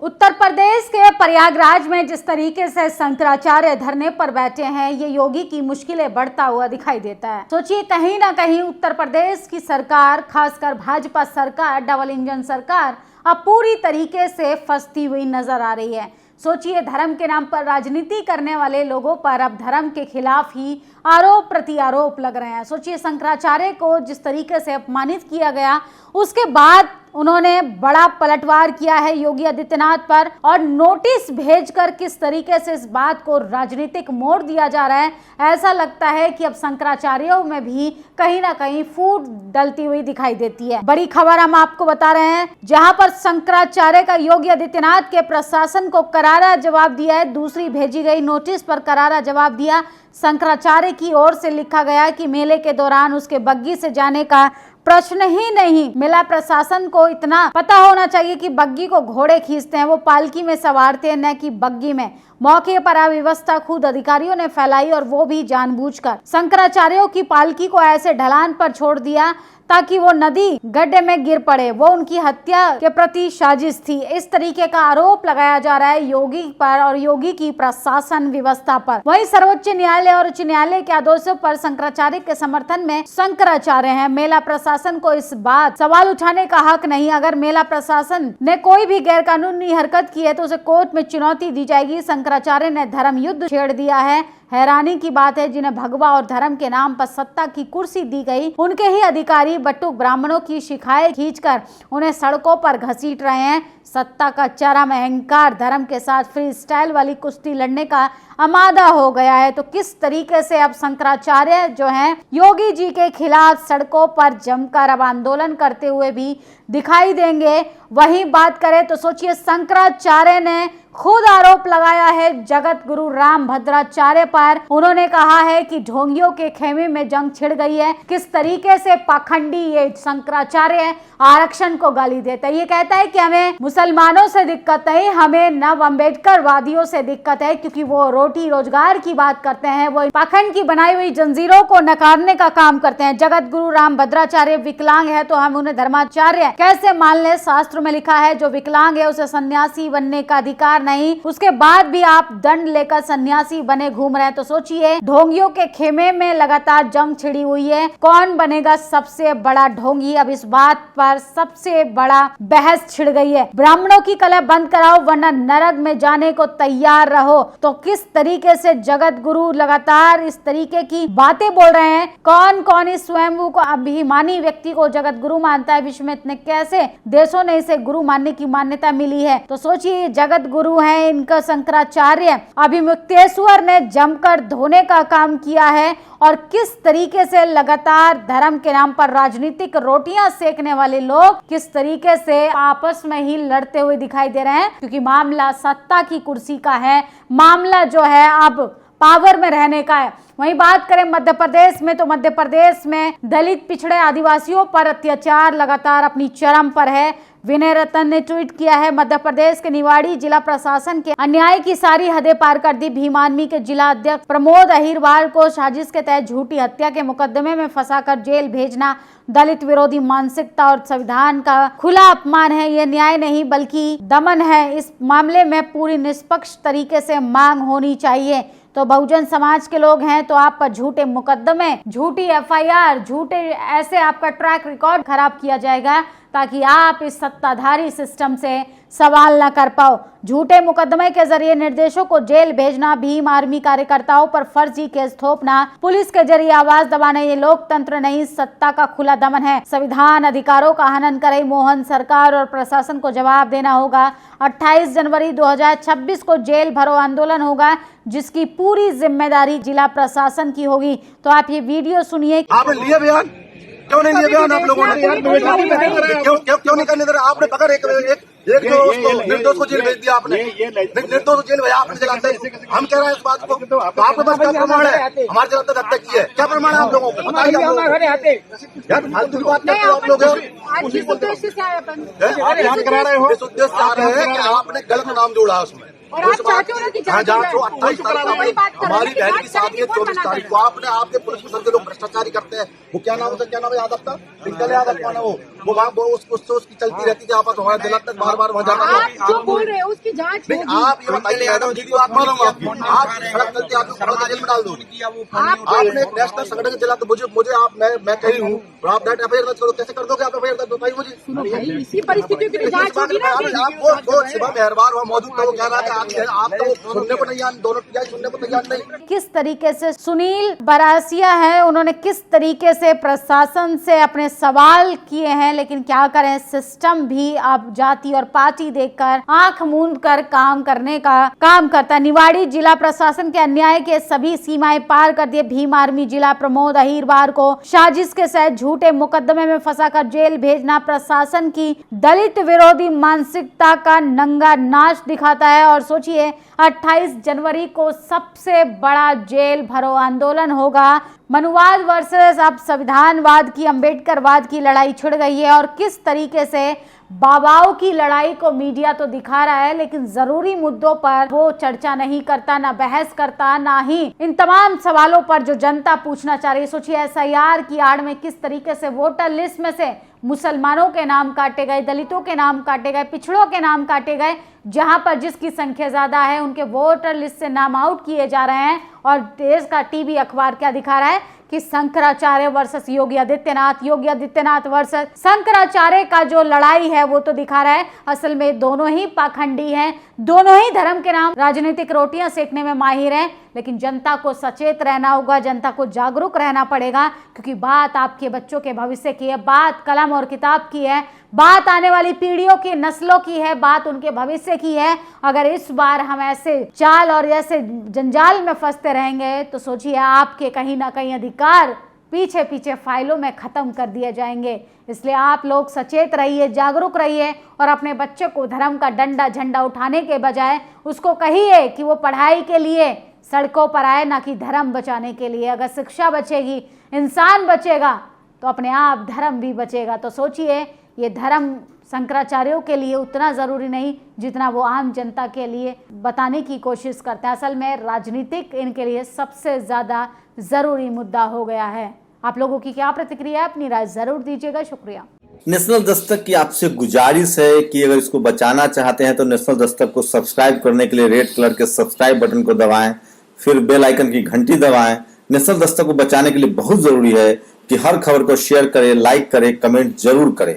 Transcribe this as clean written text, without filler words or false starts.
उत्तर प्रदेश के प्रयागराज में जिस तरीके से शंकराचार्य धरने पर बैठे हैं, ये योगी की मुश्किलें बढ़ता हुआ दिखाई देता है। सोचिए, कहीं ना कहीं उत्तर प्रदेश की सरकार, खासकर भाजपा सरकार, डबल इंजन सरकार अब पूरी तरीके से फंसती हुई नजर आ रही है। सोचिए, धर्म के नाम पर राजनीति करने वाले लोगों पर अब धर्म के खिलाफ ही आरोप प्रत्यारोप लग रहे हैं। सोचिए, शंकराचार्य को जिस तरीके से अपमानित किया गया, उसके बाद उन्होंने बड़ा पलटवार किया है योगी आदित्यनाथ पर और नोटिस भेजकर किस तरीके से इस बात को राजनीतिक मोड़ दिया जा रहा है। ऐसा लगता है कि अब शंकराचार्यों में भी कहीं ना कहीं फूट डलती हुई दिखाई देती है। बड़ी खबर हम आपको बता रहे हैं, जहां पर शंकराचार्य का योगी आदित्यनाथ के प्रशासन को करारा जवाब दिया है। दूसरी भेजी गई नोटिस पर करारा जवाब दिया। शंकराचार्य की ओर से लिखा गया कि मेले के दौरान उसके बग्गी से जाने का प्रश्न ही नहीं। मेला प्रशासन को इतना पता होना चाहिए कि बग्गी को घोड़े खींचते हैं, वो पालकी में सवारते हैं, न कि बग्गी में। मौके पर अव्यवस्था खुद अधिकारियों ने फैलाई और वो भी जानबूझकर। शंकराचार्यों की पालकी को ऐसे ढलान पर छोड़ दिया ताकि वो नदी गड्ढे में गिर पड़े। वो उनकी हत्या के प्रति साजिश थी। इस तरीके का आरोप लगाया जा रहा है योगी पर और योगी की प्रशासन व्यवस्था पर। वहीं सर्वोच्च न्यायालय और उच्च न्यायालय के आदेशों पर शंकराचार्य के समर्थन में शंकराचार्य हैं। मेला प्रशासन को इस बात सवाल उठाने का हक नहीं। अगर मेला प्रशासन ने कोई भी गैरकानूनी हरकत की है तो उसे कोर्ट में चुनौती दी जाएगी। शंकराचार्य ने धर्म युद्ध छेड़ दिया है। हैरानी की बात है, जिन्हें भगवा और धर्म के नाम पर सत्ता की कुर्सी दी गई, उनके ही अधिकारी बटुक ब्राह्मणों की शिकायत खींचकर उन्हें सड़कों पर घसीट रहे हैं। सत्ता का चरम अहंकार धर्म के साथ फ्री स्टाइल वाली कुश्ती लड़ने का आमादा हो गया है। तो किस तरीके से अब शंकराचार्य जो हैं योगी जी के खिलाफ सड़कों पर जमकर अब आंदोलन करते हुए भी दिखाई देंगे। वही बात करें तो सोचिए, शंकराचार्य ने खुद आरोप लगाया है जगत गुरु राम भद्राचार्य पर। उन्होंने कहा है कि ढोंगियों के खेमे में जंग छिड़ गई है। किस तरीके से पाखंडी ये शंकराचार्य आरक्षण को गाली देता है। ये कहता है कि हमें मुसलमानों से दिक्कत नहीं, हमें नव अम्बेडकर वादियों से दिक्कत है, क्योंकि वो रोटी रोजगार की बात करते हैं, वो पाखंड की बनाई हुई जंजीरों को नकारने का काम करते हैं। जगत गुरु राम भद्राचार्य विकलांग है तो हम उन्हें धर्माचार्य कैसे मान ले। शास्त्र में लिखा है जो विकलांग है उसे सन्यासी बनने का अधिकार नहीं। उसके बाद भी आप दंड लेकर सन्यासी बने घूम रहे हैं। तो सोचिए, ढोंगियों के खेमे में लगातार जंग छिड़ी हुई है। कौन बनेगा सबसे बड़ा ढोंगी, अब इस बात पर सबसे बड़ा बहस छिड़ गई है। ब्राह्मणों की कलह बंद कराओ वरना नरक में जाने को तैयार रहो। तो किस तरीके से जगत गुरु लगातार इस तरीके की बातें बोल रहे हैं। कौन कौन इस स्वयंभू को अभिमानी व्यक्ति को जगत गुरु मानता है। विश्व में इतने कैसे देशों ने इसे गुरु मानने की मान्यता मिली है। तो सोचिए, जगत गुरु है इनका शंकराचार्य। अभिमुक्तेश्वर ने जमकर धोने का काम किया है और किस तरीके से लगातार धर्म के नाम पर राजनीतिक रोटियां सेकने वाले लोग किस तरीके से आपस में ही लड़ते हुए दिखाई दे रहे हैं, क्योंकि मामला सत्ता की कुर्सी का है। मामला जो है अब पावर में रहने का है। वहीं बात करें मध्य प्रदेश में, तो मध्य प्रदेश में दलित पिछड़े आदिवासियों पर अत्याचार लगातार अपनी चरम पर है। विनय रतन ने ट्वीट किया है, मध्य प्रदेश के निवाड़ी जिला प्रशासन के अन्याय की सारी हदें पार कर दी। भीम आर्मी के जिला अध्यक्ष प्रमोद अहिरवार को साजिश के तहत झूठी हत्या के मुकदमे में फंसाकर जेल भेजना दलित विरोधी मानसिकता और संविधान का खुला अपमान है। ये न्याय नहीं बल्कि दमन है। इस मामले में पूरी निष्पक्ष तरीके से मांग होनी चाहिए। तो बहुजन समाज के लोग हैं तो आप पर झूठे मुकदमे, झूठी एफआईआर, झूठे ऐसे आपका ट्रैक रिकॉर्ड खराब किया जाएगा ताकि आप इस सत्ताधारी सिस्टम से सवाल न कर पाओ। झूठे मुकदमे के जरिए निर्देशों को जेल भेजना, भीम आर्मी कार्यकर्ताओं पर फर्जी केस थोपना, पुलिस के जरिए आवाज दबाना, ये लोकतंत्र नहीं सत्ता का खुला दमन है। संविधान अधिकारों का हनन करे मोहन सरकार और प्रशासन को जवाब देना होगा। 28 जनवरी 2026 को जेल भरो आंदोलन होगा, जिसकी पूरी जिम्मेदारी जिला प्रशासन की होगी। तो आप ये वीडियो सुनिए। आपने लिए बयान क्यों नहीं लिए बयान आप लोगों ने? क्यों नहीं करने दे रहे? आपने पकड़ एक जो उसको निर्दोष को जेल भेज दिया। आपने निर्दोष को जेल भेजा, आपने जलाते। हम कह रहे हैं इस बात को, तो आपके पास क्या प्रमाण है? हमारे जलाते हत्या की है, क्या प्रमाण है आप लोगों को? बताइए यार, फालतू की बात करते हो आप लोग। इस उद्देश्य से आ रहे हैं कि आपने गलत नाम जोड़ा उसमें। और आप चाहते हो ना कि हाँ, जांच जो 28 तारीख को हमारी बहन के साथ ये 24 तारीख को आपने आपके पुलिस में के लोग भ्रष्टाचारी करते हैं। वो क्या नाम है याद आपका पिंकल यादव कौन है वो वहाँ उसकी चलती रहती थी आपस हमारे दिल तक बार बार वहाँ जाना। आप जो बोल रहे हो उसकी जांच नहीं आप ये बताइए मैडम जी आप मालूम आप सड़क चलती आपको सड़क जेल में डाल दो। आपने एक नेशनल संगठन जिला तो मुझे आप मैं कही हूँ आप डायरेक्ट एफआईआर दर्ज करो कैसे कर दोगे आप एफआईआर दर्ज बताइए मुझे। इसी परिस्थितियों की जांच होगी ना। आपको शिवा मेहरबान वहाँ मौजूद था वो कह रहा था आप तो सुनने को तैयार दोनों सुनने को तैयार नहीं। किस तरीके से सुनील बरासिया है उन्होंने किस तरीके से प्रशासन से अपने सवाल किए हैं, लेकिन क्या करें सिस्टम भी अब जाति और पार्टी देखकर आंख मूंद कर काम करने का काम करता है। निवाड़ी जिला प्रशासन के अन्याय के सभी सीमाएं पार कर दिए। भीम आर्मी जिला प्रमोद अहीरवार को साजिश के साथ झूठे मुकदमे में फंसाकर जेल भेजना प्रशासन की दलित विरोधी मानसिकता का नंगा नाच दिखाता है। और सोचिए 28 जनवरी को सबसे बड़ा जेल भरो आंदोलन होगा। मनुवाद वर्सेस अब संविधानवाद की अंबेडकरवाद की लड़ाई छिड़ गई है और किस तरीके से बाबाओं की लड़ाई को मीडिया तो दिखा रहा है लेकिन जरूरी मुद्दों पर वो चर्चा नहीं करता, ना बहस करता, ना ही इन तमाम सवालों पर जो जनता पूछना चाह रही है। सोचिए एसआईआर की आड़ में किस तरीके से वोटर लिस्ट में से मुसलमानों के नाम काटे गए, दलितों के नाम काटे गए, पिछड़ों के नाम काटे गए, जहां पर जिसकी संख्या ज्यादा है उनके वोटर लिस्ट से नाम आउट किए जा रहे हैं। और देश का टीवी अखबार क्या दिखा रहा है कि शंकराचार्य वर्सेस योगी आदित्यनाथ वर्सेस शंकराचार्य का जो लड़ाई है वो तो दिखा रहा है असल में दोनों ही पाखंडी हैं, दोनों ही धर्म के नाम राजनीतिक रोटियां सेकने में माहिर हैं। लेकिन जनता को सचेत रहना होगा, जनता को जागरूक रहना पड़ेगा क्योंकि बात आपके बच्चों के भविष्य की है, बात कलम और किताब की है, बात आने वाली पीढ़ियों की नस्लों की है, बात उनके भविष्य की है। अगर इस बार हम ऐसे चाल और ऐसे जंजाल में फंसते रहेंगे तो सोचिए आपके कहीं ना कहीं अधिकार पीछे पीछे फाइलों में खत्म कर दिए जाएंगे। इसलिए आप लोग सचेत रहिए, जागरूक रहिए और अपने बच्चे को धर्म का डंडा झंडा उठाने के बजाय उसको कहिए कि वो पढ़ाई के लिए सड़कों पर आए, ना कि धर्म बचाने के लिए। अगर शिक्षा बचेगी, इंसान बचेगा तो अपने आप धर्म भी बचेगा। तो सोचिए ये धर्म शंकराचार्यों के लिए उतना ज़रूरी नहीं जितना वो आम जनता के लिए बताने की कोशिश करते हैं। असल में राजनीतिक इनके लिए सबसे ज़्यादा ज़रूरी मुद्दा हो गया है। आप लोगों की क्या प्रतिक्रिया है, अपनी राय ज़रूर दीजिएगा। शुक्रिया। नेशनल दस्तक की आपसे गुजारिश है कि अगर इसको बचाना चाहते हैं तो नेशनल दस्तक को सब्सक्राइब करने के लिए रेड कलर के सब्सक्राइब बटन को दबाएं, फिर बेल आइकन की घंटी दबाएं। नेशनल दस्तक को बचाने के लिए बहुत जरूरी है कि हर खबर को शेयर करें, लाइक करें, कमेंट जरूर करें।